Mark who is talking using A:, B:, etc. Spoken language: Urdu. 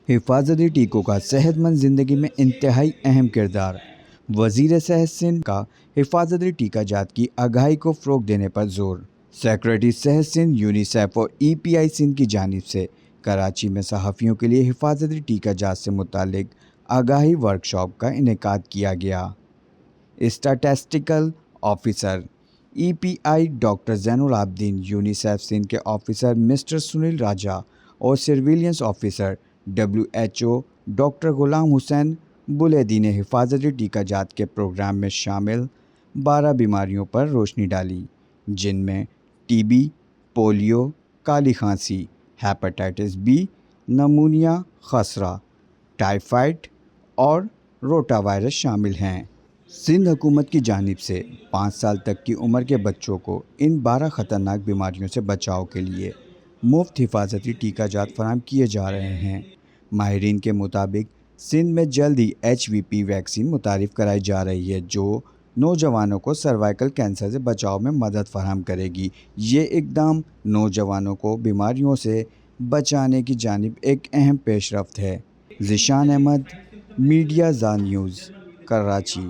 A: حفاظتی ٹیکوں کا صحت مند زندگی میں انتہائی اہم کردار۔ وزیر صحت سندھ کا حفاظتی ٹیکہ جات کی آگاہی کو فروغ دینے پر زور۔ سیکریٹری صحت سندھ، یونیسیف اور ای پی آئی سندھ کی جانب سے کراچی میں صحافیوں کے لیے حفاظتی ٹیکہ جات سے متعلق آگاہی ورکشاپ کا انعقاد کیا گیا۔ اسٹیٹسٹیکل آفیسر ای پی آئی ڈاکٹر زین العابدین، یونیسیف سندھ کے آفیسر مسٹر سنیل راجہ اور surveillance officer WHO doctor Ghulam حسین بلیدی نے حفاظتی ٹیکہ جات کے پروگرام میں شامل 12 بیماریوں پر روشنی ڈالی، جن میں ٹی بی، پولیو، کالی کھانسی، ہیپاٹائٹس بی، نمونیا خسرہ، ٹائیفائڈ اور روٹا وائرس شامل ہیں۔ سندھ حکومت کی جانب سے 5 سال تک کی عمر کے بچوں کو ان 12 خطرناک بیماریوں سے بچاؤ کے لیے مفت حفاظتی ٹیکہ جات فراہم کیے جا رہے ہیں۔ ماہرین کے مطابق سندھ میں جلد ہی HVP ویکسین متعارف کرائی جا رہی ہے، جو نوجوانوں کو سروائیکل کینسر سے بچاؤ میں مدد فراہم کرے گی۔ یہ اقدام نوجوانوں کو بیماریوں سے بچانے کی جانب ایک اہم پیش رفت ہے۔ ذیشان احمد، میڈیا زا نیوز، کراچی۔